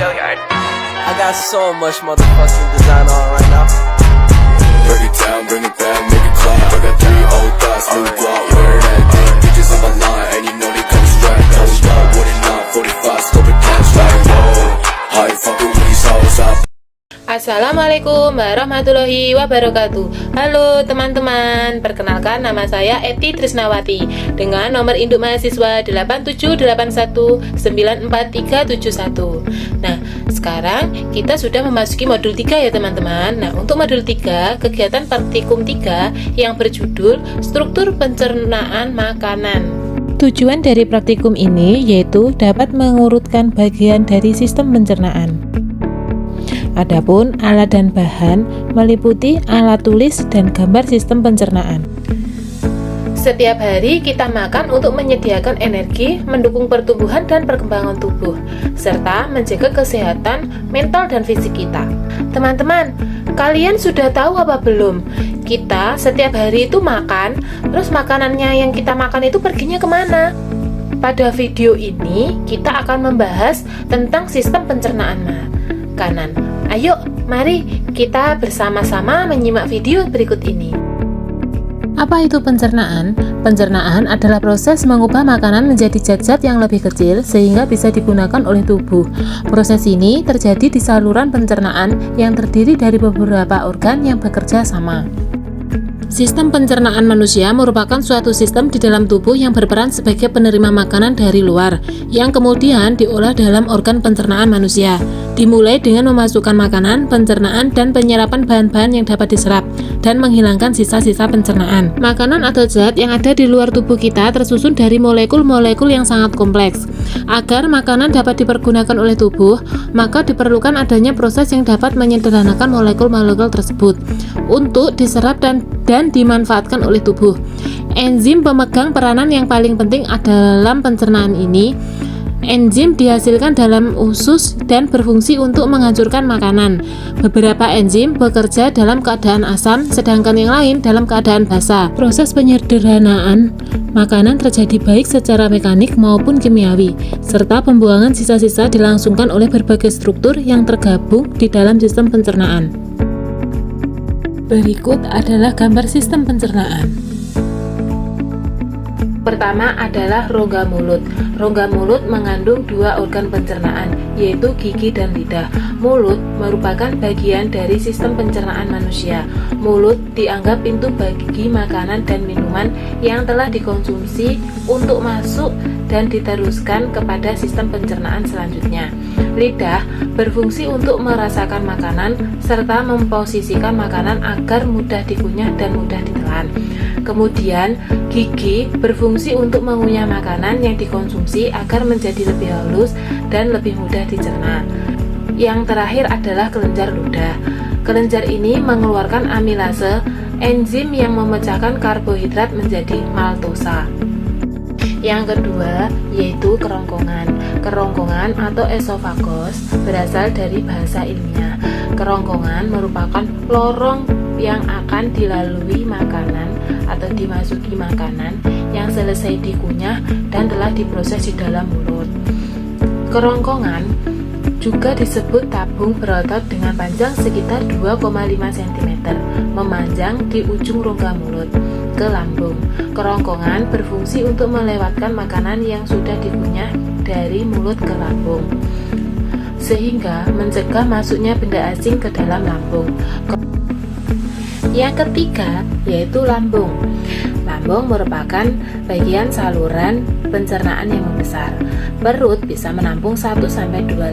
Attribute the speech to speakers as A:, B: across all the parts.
A: I got so much motherfucking design on right now.
B: Break it down, bring it back, make it clap. I got 3 old thoughts, new guap, wear that thing. Bitches on my line, and you know they come strapped. Hold up, what it not, 45, scope it cash like whoa. How you fucking with these hoes up?
C: Assalamualaikum warahmatullahi wabarakatuh. Halo teman-teman, perkenalkan nama saya Eti Trisnawati dengan nomor induk mahasiswa 878194371. Nah, sekarang kita sudah memasuki modul 3 ya teman-teman. Nah, untuk modul 3, kegiatan praktikum 3 yang berjudul Struktur Pencernaan Makanan. Tujuan dari praktikum ini yaitu dapat mengurutkan bagian dari sistem pencernaan. Adapun alat dan bahan meliputi alat tulis dan gambar sistem pencernaan. Setiap hari kita makan untuk menyediakan energi, mendukung pertumbuhan dan perkembangan tubuh, serta menjaga kesehatan mental dan fisik kita. Teman-teman, kalian sudah tahu apa belum? Kita setiap hari itu makan, terus makanannya yang kita makan itu perginya kemana? Pada video ini, kita akan membahas tentang sistem pencernaan makanan. Ayo, mari kita bersama-sama menyimak video berikut ini. Apa itu pencernaan? Pencernaan adalah proses mengubah makanan menjadi zat-zat yang lebih kecil sehingga bisa digunakan oleh tubuh. Proses ini terjadi di saluran pencernaan yang terdiri dari beberapa organ yang bekerja sama. Sistem pencernaan manusia merupakan suatu sistem di dalam tubuh yang berperan sebagai penerima makanan dari luar, yang kemudian diolah dalam organ pencernaan manusia. Dimulai dengan memasukkan makanan, pencernaan, dan penyerapan bahan-bahan yang dapat diserap, dan menghilangkan sisa-sisa pencernaan. Makanan atau zat yang ada di luar tubuh kita tersusun dari molekul-molekul yang sangat kompleks. Agar makanan dapat dipergunakan oleh tubuh, maka diperlukan adanya proses yang dapat menyederhanakan molekul-molekul tersebut untuk diserap dan dimanfaatkan oleh tubuh. Enzim pemegang peranan yang paling penting dalam pencernaan ini. Enzim dihasilkan dalam usus dan berfungsi untuk menghancurkan makanan. Beberapa enzim bekerja dalam keadaan asam, sedangkan yang lain dalam keadaan basa. Proses penyederhanaan makanan terjadi baik secara mekanik maupun kimiawi, serta pembuangan sisa-sisa dilangsungkan oleh berbagai struktur yang tergabung di dalam sistem pencernaan. Berikut adalah gambar sistem pencernaan. Pertama adalah rongga mulut. Rongga mulut mengandung 2 organ pencernaan, yaitu gigi dan lidah. Mulut merupakan bagian dari sistem pencernaan manusia. Mulut dianggap pintu bagi makanan dan minuman yang telah dikonsumsi untuk masuk dan diteruskan kepada sistem pencernaan selanjutnya. Lidah berfungsi untuk merasakan makanan serta memposisikan makanan agar mudah dikunyah dan mudah ditelan. Kemudian, gigi berfungsi untuk mengunyah makanan yang dikonsumsi agar menjadi lebih halus dan lebih mudah dicerna. Yang terakhir adalah kelenjar ludah. Kelenjar ini mengeluarkan amilase, enzim yang memecahkan karbohidrat menjadi maltosa. Yang kedua yaitu kerongkongan. Kerongkongan atau esophagus berasal dari bahasa ilmiah. Kerongkongan merupakan lorong yang akan dilalui makanan atau dimasuki makanan yang selesai dikunyah dan telah diproses di dalam mulut. Kerongkongan juga disebut tabung berotot dengan panjang sekitar 2,5 cm, memanjang di ujung rongga mulut ke lambung. Kerongkongan berfungsi untuk melewatkan makanan yang sudah dikunyah dari mulut ke lambung, sehingga mencegah masuknya benda asing ke dalam lambung. Yang ketiga yaitu lambung. Lambung merupakan bagian saluran pencernaan yang membesar. Perut bisa menampung 1-2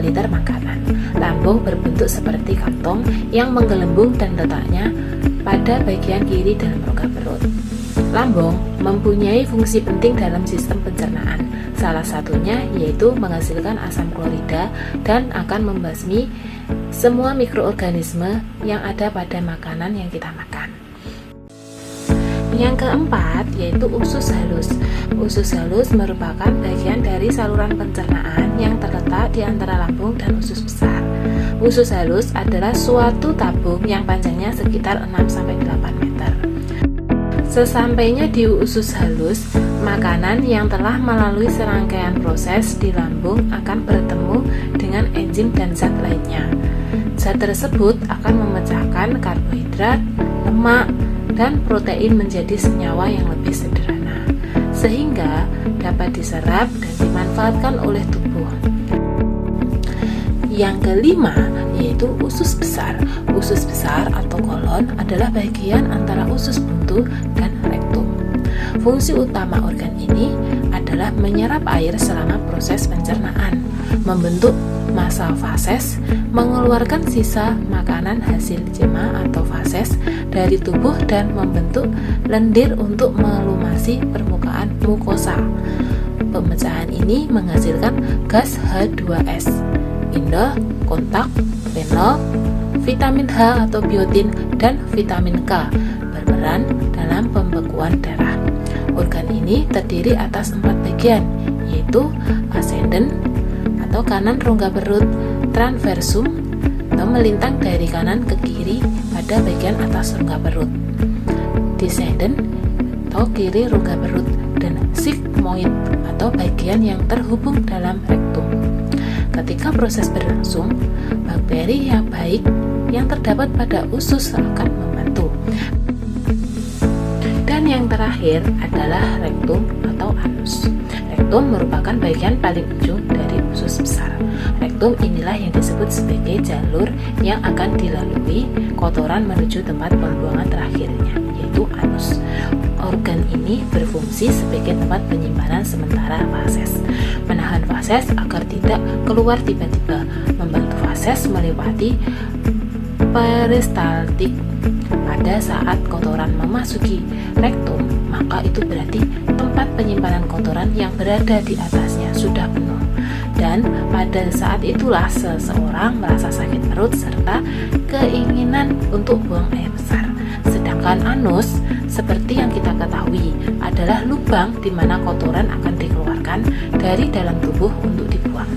C: liter makanan. Lambung berbentuk seperti kantong yang menggelembung dan letaknya pada bagian kiri dalam rongga perut. Lambung mempunyai fungsi penting dalam sistem pencernaan. Salah satunya yaitu menghasilkan asam klorida dan akan membasmi semua mikroorganisme yang ada pada makanan yang kita makan. Yang keempat yaitu usus halus. Usus halus merupakan bagian dari saluran pencernaan yang terletak di antara lambung dan usus besar. Usus halus adalah suatu tabung yang panjangnya sekitar 6-8 meter. Sesampainya di usus halus, makanan yang telah melalui serangkaian proses di lambung akan bertemu dengan enzim dan zat lainnya. Zat tersebut akan memecahkan karbohidrat, lemak, dan protein menjadi senyawa yang lebih sederhana, sehingga dapat diserap dan dimanfaatkan oleh tubuh. Yang kelima yaitu usus besar. Usus besar atau kolon adalah bagian antara usus buntu dan rektum. Fungsi utama organ ini adalah menyerap air selama proses pencernaan, membentuk massa fases, mengeluarkan sisa makanan hasil jema atau fases dari tubuh dan membentuk lendir untuk melumasi permukaan mukosa. Pemecahan ini menghasilkan gas H2S, indol, kontak, fenol, vitamin H atau biotin, dan vitamin K berperan dalam pembekuan darah. Organ ini terdiri atas 4 bagian, yaitu ascendent atau kanan rongga perut, transversum atau melintang dari kanan ke kiri pada bagian atas rongga perut, descendant atau kiri rongga perut, dan sigmoid atau bagian yang terhubung dalam rektum. Ketika proses berlangsung, bakteri yang baik yang terdapat pada usus akan membantu. Dan yang terakhir adalah rektum atau anus. Rektum merupakan bagian paling ujung dari usus besar. Rektum inilah yang disebut sebagai jalur yang akan dilalui kotoran menuju tempat pembuangan terakhirnya, yaitu anus. Organ ini berfungsi sebagai tempat penyimpanan sementara fases, menahan fases agar tidak keluar tiba-tiba, membantu fases melewati peristaltik. Pada saat kotoran memasuki rektum, maka itu berarti tempat penyimpanan kotoran yang berada di atasnya sudah penuh. Dan pada saat itulah seseorang merasa sakit perut serta keinginan untuk buang air besar. Sedangkan anus, seperti yang kita ketahui, adalah lubang di mana kotoran akan dikeluarkan dari dalam tubuh untuk dibuang.